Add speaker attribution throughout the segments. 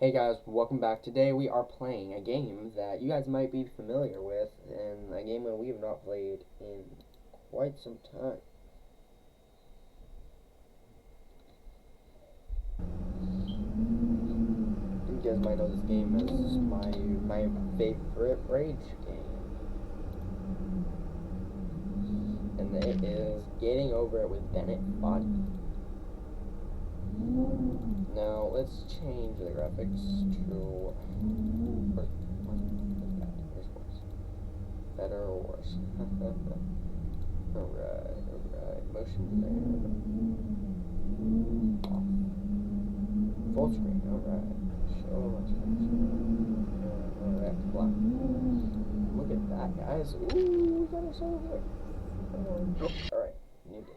Speaker 1: Hey guys, welcome back. Today we are playing a game that you guys might be familiar with, and a game that we have not played in quite some time. You guys might know this game as my favorite Rage game, and it is Getting Over It with Bennett Foddy. Now let's change the graphics to better or worse. Alright. Motion blur. Full screen, alright. Show much. Alright, black. Look at that, guys. Ooh, we got ourselves like. Alright, new game.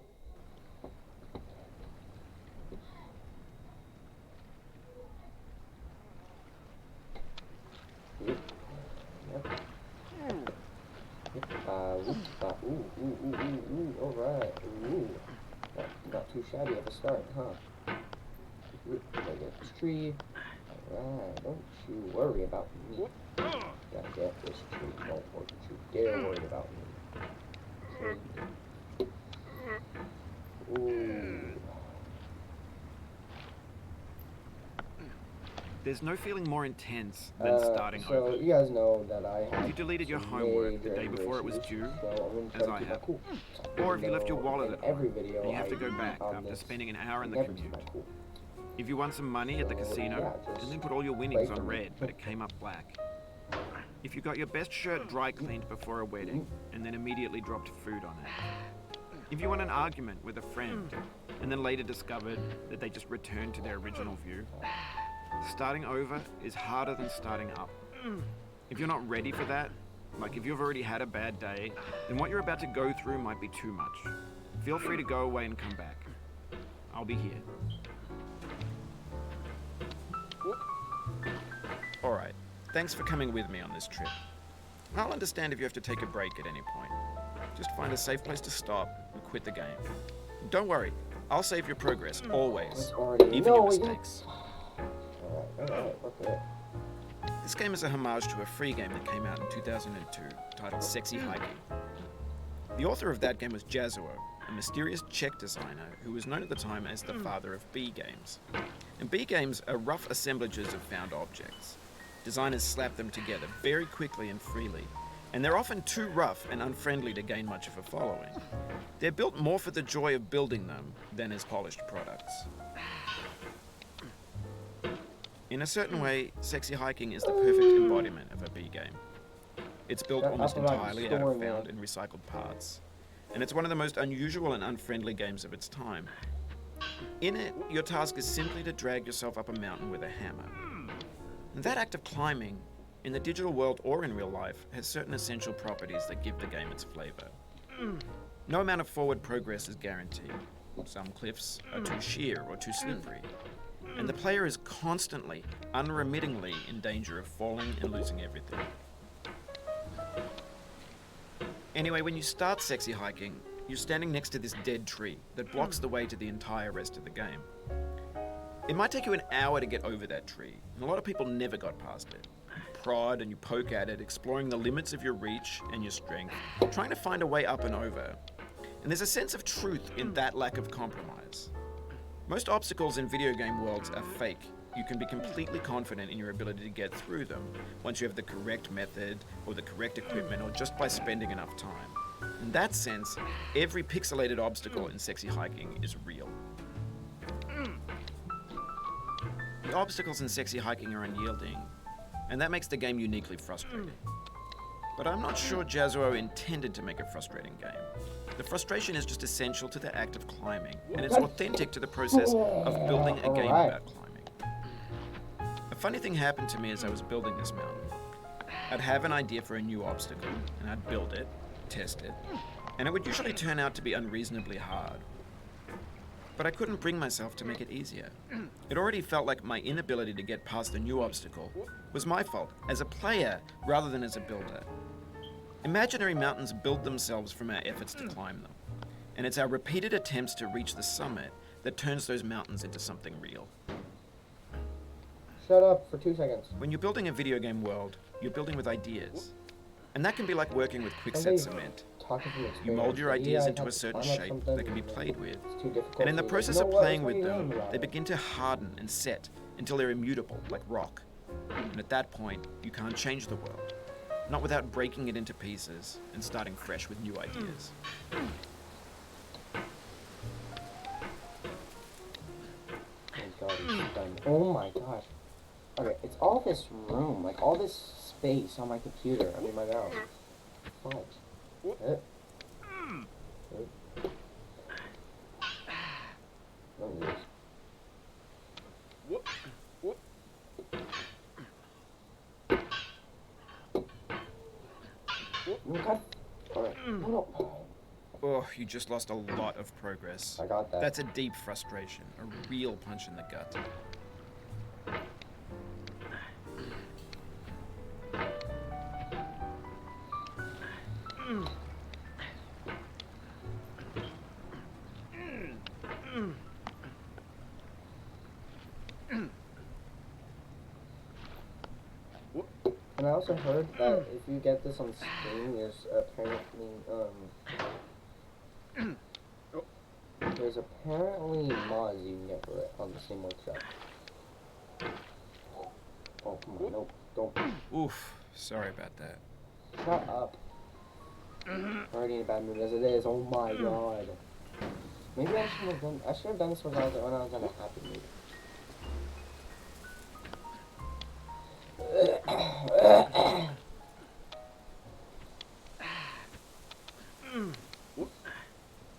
Speaker 1: Alright. Not too shabby at the start, huh? Gotta get this tree. Alright, don't you worry about me. Gotta get this tree. Don't you dare worry about me. Ooh.
Speaker 2: There's no feeling more intense than starting
Speaker 1: so
Speaker 2: over.
Speaker 1: you guys know that I have
Speaker 2: If you deleted your homework the day before it was due, as I have, or if you left your wallet at home and you have to go back after spending an hour in the commute. If you won some money at the casino and then put all your winnings on red but it came up black. If you got your best shirt dry cleaned before a wedding and then immediately dropped food on it. If you won an argument with a friend and then later discovered that they just returned to their original view. Starting over is harder than starting up. If you're not ready for that, like if you've already had a bad day, then what you're about to go through might be too much. Feel free to go away and come back. I'll be here. Alright, thanks for coming with me on this trip. I'll understand if you have to take a break at any point. Just find a safe place to stop and quit the game. Don't worry, I'll save your progress, always. Even your mistakes. This game is a homage to a free game that came out in 2002 titled Sexy Hiking. The author of that game was Jazuo, a mysterious Czech designer who was known at the time as the father of B games. And B games are rough assemblages of found objects. Designers slap them together very quickly and freely, and they're often too rough and unfriendly to gain much of a following. They're built more for the joy of building them than as polished products. In a certain way, Sexy Hiking is the perfect embodiment of a B game. It's built almost entirely out of found and recycled parts, and it's one of the most unusual and unfriendly games of its time. In it, your task is simply to drag yourself up a mountain with a hammer. And that act of climbing, in the digital world or in real life, has certain essential properties that give the game its flavor. No amount of forward progress is guaranteed. Some cliffs are too sheer or too slippery. And the player is constantly, unremittingly in danger of falling and losing everything. Anyway, when you start Sexy Hiking, you're standing next to this dead tree that blocks the way to the entire rest of the game. It might take you an hour to get over that tree, and a lot of people never got past it. You prod and you poke at it, exploring the limits of your reach and your strength, trying to find a way up and over. And there's a sense of truth in that lack of compromise. Most obstacles in video game worlds are fake. You can be completely confident in your ability to get through them once you have the correct method or the correct equipment or just by spending enough time. In that sense, every pixelated obstacle in Sexy Hiking is real. The obstacles in Sexy Hiking are unyielding, and that makes the game uniquely frustrating. But I'm not sure Jazuo intended to make a frustrating game. The frustration is just essential to the act of climbing, and it's authentic to the process of building a game about climbing. A funny thing happened to me as I was building this mountain. I'd have an idea for a new obstacle, and I'd build it, test it, and it would usually turn out to be unreasonably hard. But I couldn't bring myself to make it easier. It already felt like my inability to get past the new obstacle was my fault, as a player rather than as a builder. Imaginary mountains build themselves from our efforts to climb them, and it's our repeated attempts to reach the summit that turns those mountains into something real.
Speaker 1: Shut up for 2 seconds.
Speaker 2: When you're building a video game world, you're building with ideas. And that can be like working with quickset
Speaker 1: Somebody
Speaker 2: cement.
Speaker 1: talking from experience.
Speaker 2: You mold your
Speaker 1: Like,
Speaker 2: ideas
Speaker 1: yeah,
Speaker 2: into
Speaker 1: I
Speaker 2: a
Speaker 1: had to
Speaker 2: certain
Speaker 1: climb up
Speaker 2: shape
Speaker 1: something,
Speaker 2: that can be
Speaker 1: and
Speaker 2: played with.
Speaker 1: It's too difficult.
Speaker 2: And in the
Speaker 1: to,
Speaker 2: process
Speaker 1: like,
Speaker 2: of
Speaker 1: you know what?
Speaker 2: playing
Speaker 1: Let's
Speaker 2: with
Speaker 1: make a game
Speaker 2: them,
Speaker 1: about
Speaker 2: they
Speaker 1: it.
Speaker 2: begin to harden and set until they're immutable, like rock. And at that point, you can't change the world. Not without breaking it into pieces and starting fresh with new ideas.
Speaker 1: Oh god, it's done. Oh my gosh. Okay, it's all this room, like all this space on my computer. I mean my mouse. Fudge. Don't do this. Oh, God. Alright. No.
Speaker 2: Oh, you just lost a lot of progress.
Speaker 1: I got that.
Speaker 2: That's a deep frustration, a real punch in the gut.
Speaker 1: And I also heard that if you get this on Steam, there's apparently mods you can get for it on the Steam Workshop. Oh, come on, nope, don't.
Speaker 2: Oof, sorry about that.
Speaker 1: Shut up. I'm already in a bad mood as it is, oh my god. Maybe I should have done this when I was in a happy mood.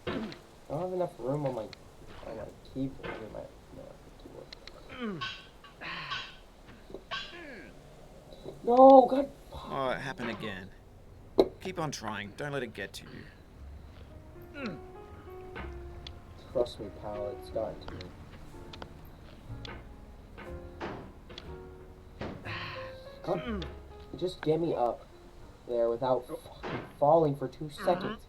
Speaker 1: I don't have enough room on my keyboard. I mean, keyboard. No, God.
Speaker 2: Oh, it happened again. Keep on trying. Don't let it get to you.
Speaker 1: Trust me, pal. It's gotten to me. God, just get me up there without fucking falling for 2 seconds.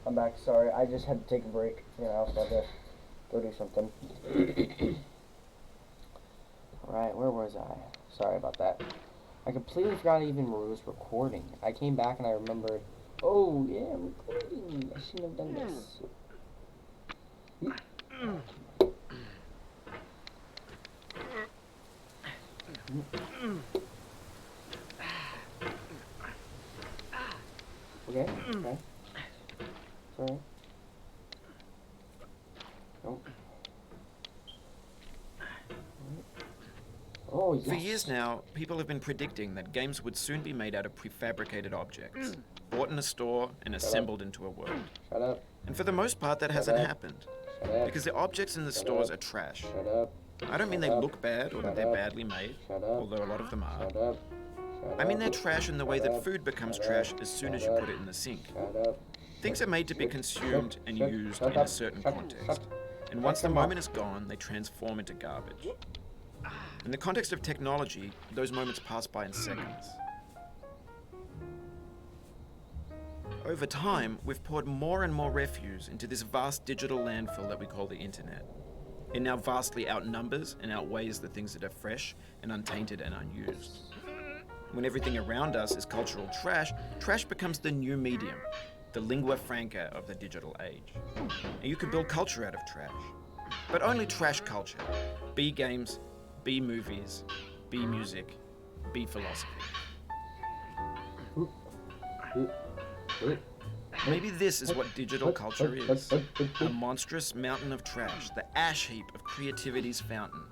Speaker 1: I'm back. Sorry, I just had to take a break. You know, I was about to go do something. Alright, where was I? Sorry about that. I completely forgot even where it was recording. I came back and I remembered, oh yeah, recording. I shouldn't have done this. Okay, okay. Sorry. Nope. Oh, yes.
Speaker 2: For years now, people have been predicting that games would soon be made out of prefabricated objects, bought in a store and assembled into a world.
Speaker 1: Shut up.
Speaker 2: And for the most part, that hasn't happened.
Speaker 1: Shut up.
Speaker 2: Because the objects in the stores are trash.
Speaker 1: Shut up.
Speaker 2: I don't mean they look bad or that they're badly made,
Speaker 1: Shut up.
Speaker 2: although a lot of them are.
Speaker 1: Shut up. Shut
Speaker 2: I mean
Speaker 1: up.
Speaker 2: they're trash in the way that food becomes trash as soon as you put it in the sink.
Speaker 1: Shut up.
Speaker 2: Things are made to be consumed and used in a certain context. And once the moment is gone, they transform into garbage. In the context of technology, those moments pass by in seconds. Over time, we've poured more and more refuse into this vast digital landfill that we call the internet. It now vastly outnumbers and outweighs the things that are fresh and untainted and unused. When everything around us is cultural trash, trash becomes the new medium, the lingua franca of the digital age. And you can build culture out of trash. But only trash culture. B games, B movies, B music, B philosophy. Maybe this is what digital culture is. A monstrous mountain of trash, the ash heap of creativity's fountain.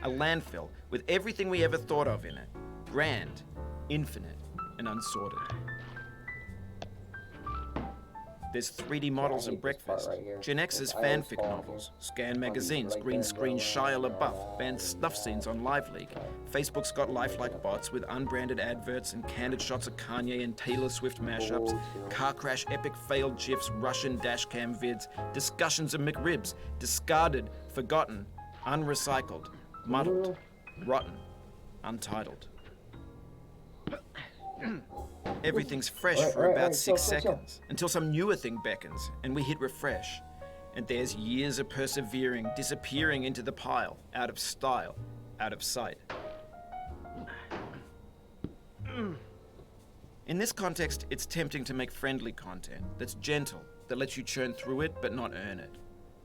Speaker 2: A landfill with everything we ever thought of in it. Grand, infinite, and unsorted. There's 3D models of breakfast, Gen X's fanfic novels, Scan magazines, green screen Shia LaBeouf, banned snuff scenes on Live Leak. Facebook's got lifelike bots with unbranded adverts and candid shots of Kanye and Taylor Swift mashups, car crash epic failed GIFs, Russian dashcam vids, discussions of McRibs, discarded, forgotten, unrecycled, muddled, rotten, untitled. Everything's fresh for about 6 seconds, until some newer thing beckons, and we hit refresh. And there's years of persevering, disappearing into the pile, out of style, out of sight. In this context, it's tempting to make friendly content that's gentle, that lets you churn through it but not earn it.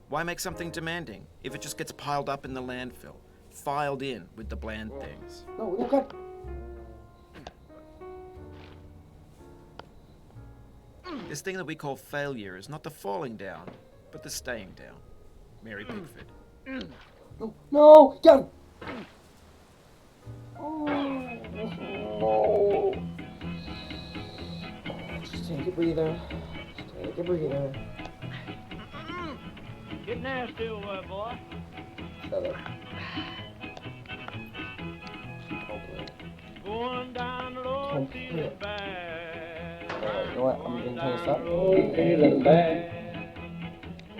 Speaker 2: Why make something demanding if it just gets piled up in the landfill, filed in with the bland things?
Speaker 1: No, we don't cut.
Speaker 2: This thing that we call failure is not the falling down, but the staying down. Mary Pickford.
Speaker 1: No, get him. Oh. Just take a breather. Just take a breather.
Speaker 3: Get nasty over, boy.
Speaker 1: Shut up. Hopefully.
Speaker 3: Going down the road, feeling bad.
Speaker 1: You know what? I'm gonna turn this up.
Speaker 3: Feeling bad.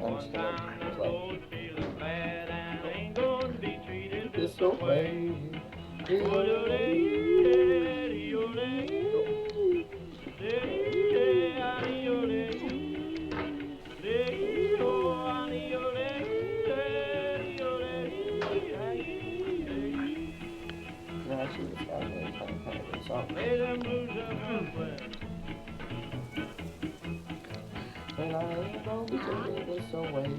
Speaker 1: I'm just gonna play.
Speaker 3: Feeling bad and ain't gonna be treated
Speaker 1: This way. No, actually, this guy really kind of good song. And I ain't gonna be taking this away.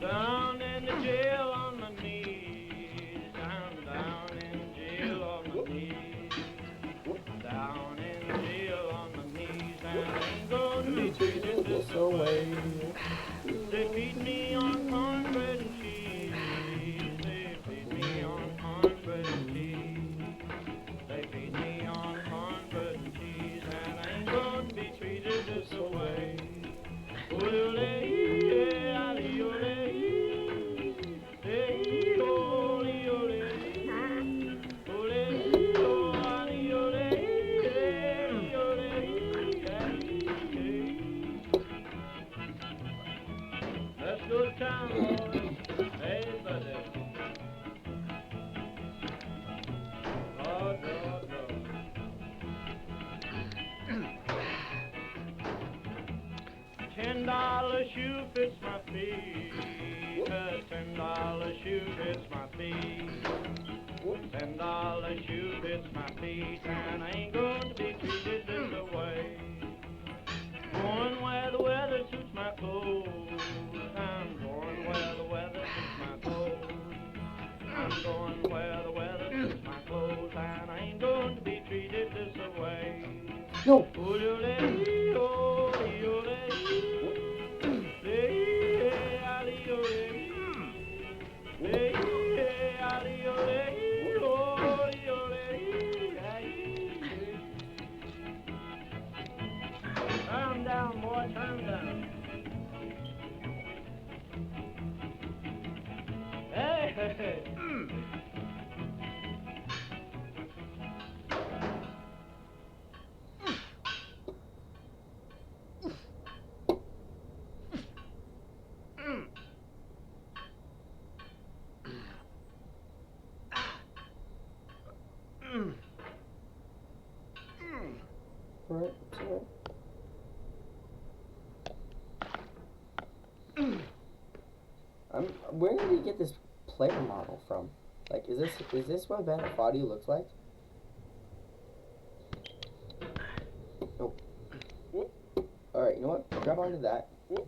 Speaker 3: Down in the jail on my knees, down in the jail on my knees, down in the jail on my knees, and I ain't gonna be treated this
Speaker 1: away.
Speaker 3: They feed me on cornbread and cheese, they feed me on cornbread and cheese, they feed me on cornbread and cheese, and I ain't gonna be treated this way. Let's go to town, hey buddy. Lord, Lord, Lord. shoe fits my feet. A $10 shoe fits my feet. $10 shoe fits my feet, and I ain't going to be treated this way. Going where the weather suits my clothes. I'm going where the weather suits my clothes. I'm going where the weather suits my clothes, and I ain't going to be treated this way.
Speaker 1: No.
Speaker 3: Calm down, boy, calm down. Hey, hey, hey.
Speaker 1: Alright, it's alright. Where did we get this player model from? Like, is this what Bad Body looks like? Nope. Alright, you know what? Grab onto that.
Speaker 2: No.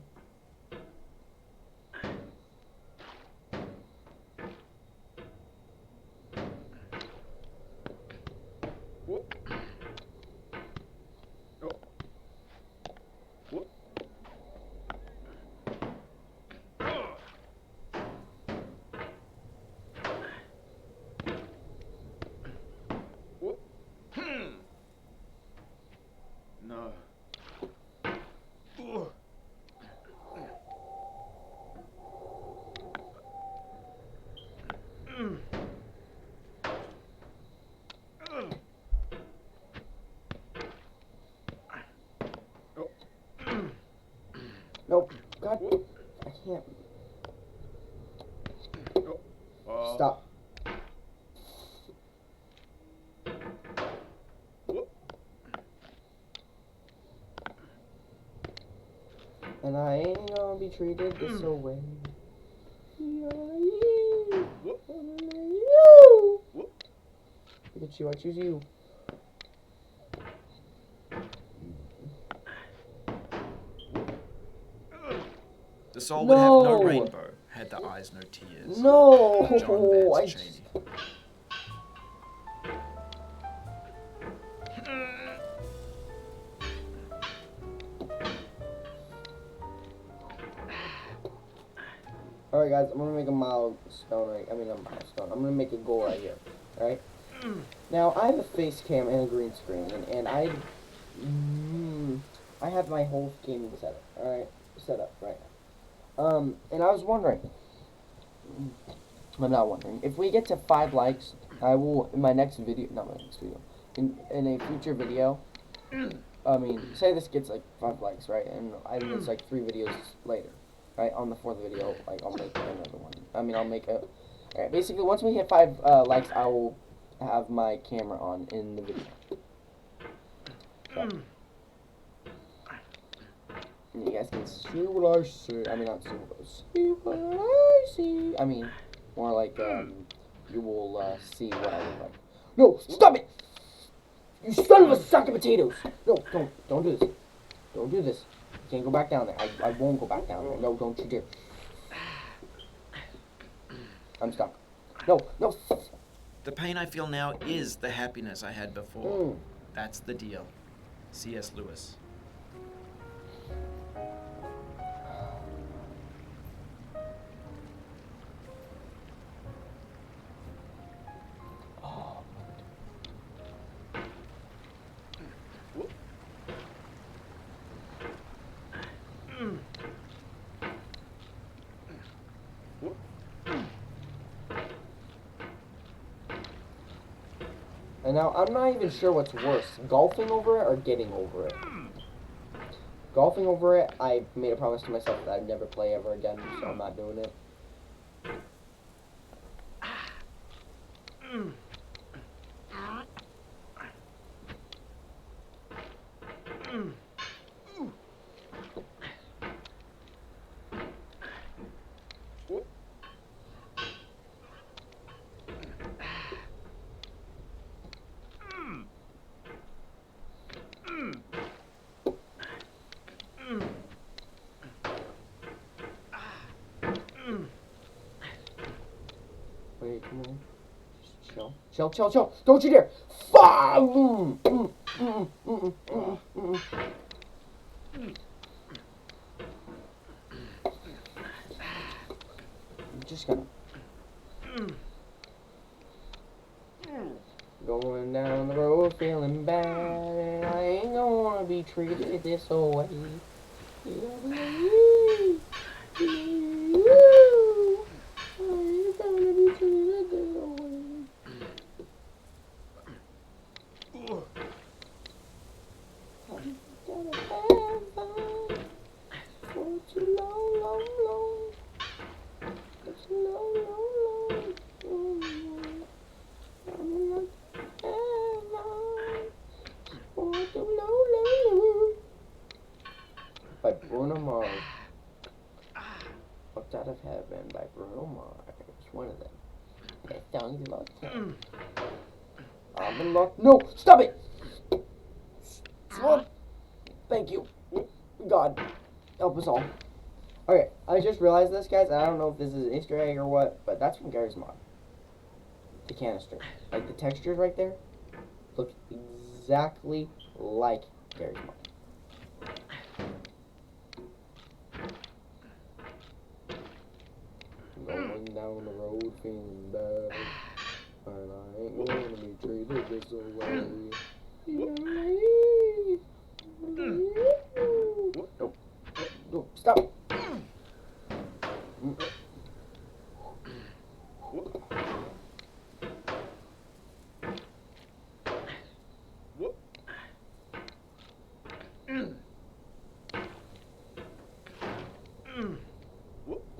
Speaker 1: Nope. God, I can't. Stop. And I ain't gonna be treated this way. Pikachu, I choose you.
Speaker 2: The soul would have no
Speaker 1: No.
Speaker 2: rainbow, had the eyes no tears.
Speaker 1: No!
Speaker 2: John
Speaker 1: I
Speaker 2: Vance Cheney.
Speaker 1: Alright guys, I'm gonna make a milestone I'm gonna make a goal right here. Alright? Now, I have a face cam and a green screen, and I have my whole gaming setup, alright? Set up right now. And I was wondering, I'm not wondering, if we get to 5 likes, I will, in my next video, not my next video, in a future video, I mean, say this gets like 5 likes, right? And it's like 3 videos later, right? On the 4th video, like, I'll make another one. I mean, I'll make a, alright, basically, once we hit 5 likes, I will have my camera on in the video. So. And you guys can see what I see. I mean, not see what I see. I mean, more like, you will, see what I look like. No, stop it! You son of a sack of potatoes! No, don't do this. Don't do this. You can't go back down there. I won't go back down there. No, don't you dare. I'm stuck. No.
Speaker 2: The pain I feel now is the happiness I had before. That's the deal. C.S. Lewis.
Speaker 1: And now, I'm not even sure what's worse, golfing over it or getting over it. Golfing over it, I made a promise to myself that I'd never play ever again, so I'm not doing it. Chill. Chill, chill, chill. Don't you dare. I'm just gonna... Going down the road feeling bad, and I ain't gonna be treated this way. By Bruno Mars. Fucked Out of Heaven by Bruno Mars. One of them. That song's locked. I'm in luck. No! Stop it! Stop. Thank you. God. Help us all. Okay, I just realized this, guys. I don't know if this is an Easter egg or what, but that's from Gary's mod. The canister. Like, the textures right there look exactly like Gary's mod. Going down the road feeling bad, and I ain't gonna be treated this way. Nope. Nope. Stop.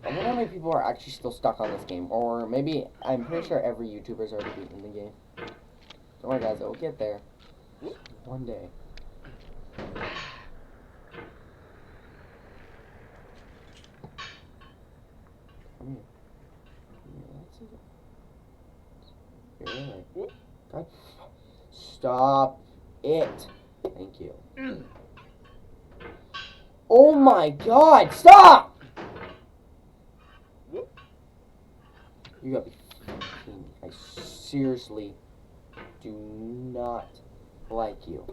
Speaker 1: I wonder how many people are actually still stuck on this game, or maybe, I'm pretty sure every YouTuber's already beaten the game. Don't worry guys, it'll get there. One day. Come here. That's it. Really? God. Stop it. Thank you. Oh my God, stop! You gotta be fucking... I seriously do not like you.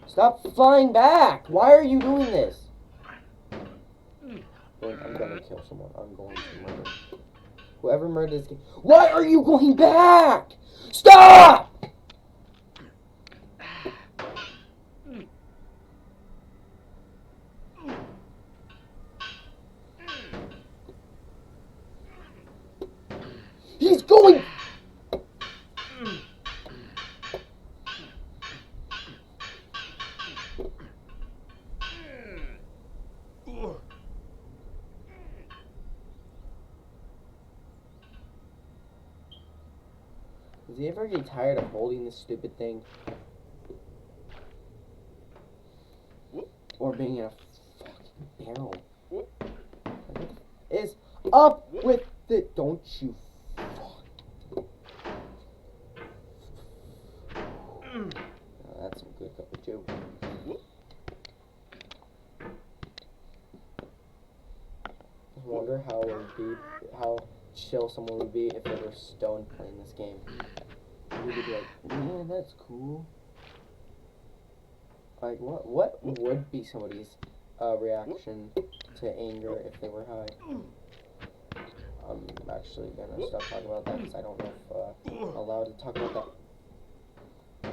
Speaker 1: Stop flying back! Why are you doing this? I'm gonna kill someone. I'm going to murder. Whoever murdered this kid. Why are you going back? Stop! He's going... Does he ever get tired of holding this stupid thing? Or being in a fucking barrel? What is up with the... Don't you fuck... Oh, that's some good cup of joe. I wonder how it would be, how chill someone would be if they were stoned playing this game. We'd be like, man, that's cool. Like, what would be somebody's reaction to anger if they were high? I'm actually gonna stop talking about that because I don't know if I'm allowed to talk about that.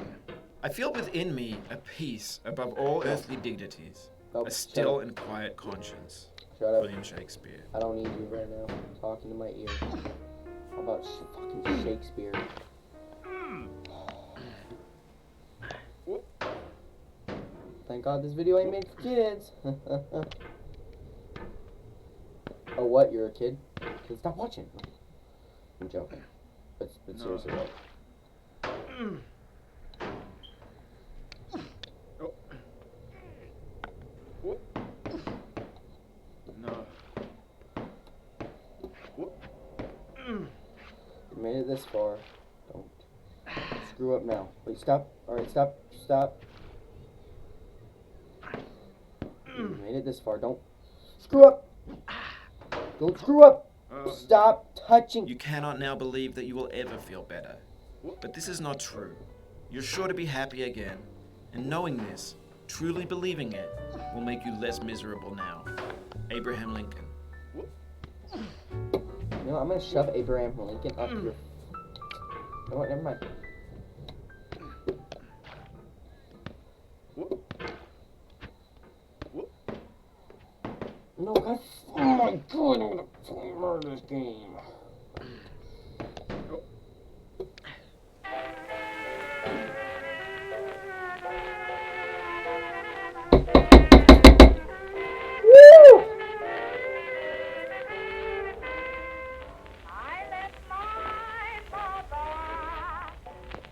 Speaker 2: I feel within me a peace above all earthly dignities,
Speaker 1: Nope,
Speaker 2: a still and quiet conscience.
Speaker 1: Shut up.
Speaker 2: William Shakespeare.
Speaker 1: I don't need you right now. Talking to my ear. How about fucking Shakespeare? Thank God this video ain't made for kids. Oh, what? You're a kid? Then stop watching. I'm joking. But
Speaker 2: No.
Speaker 1: seriously, what?
Speaker 2: No.
Speaker 1: You made it this far. Don't screw up now. Wait, stop. Alright, stop. Stop. You made it this far. Don't screw up. Don't screw up. Stop touching.
Speaker 2: You cannot now believe that you will ever feel better. But this is not true. You're sure to be happy again. And knowing this, truly believing it, will make you less miserable now. Abraham Lincoln.
Speaker 1: You know, I'm gonna shove Abraham Lincoln up your. You know what? Never mind. No, God. Oh my God! I'm gonna fucking murder this game. Woo!
Speaker 4: I left my mother,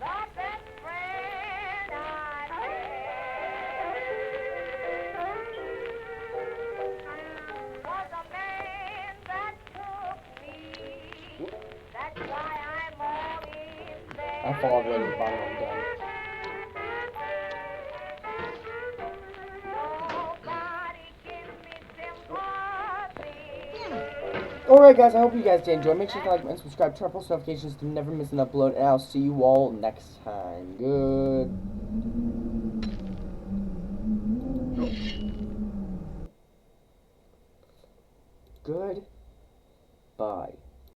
Speaker 4: the best friend I had. Was a man that took me. That's why I'm always there.
Speaker 1: I fall right at the bottom. I'm done.
Speaker 4: Nobody give me sympathy.
Speaker 1: Alright, guys, I hope you guys did enjoy. Make sure to like and subscribe, turn on post notifications to never miss an upload, and I'll see you all next time. Goodbye.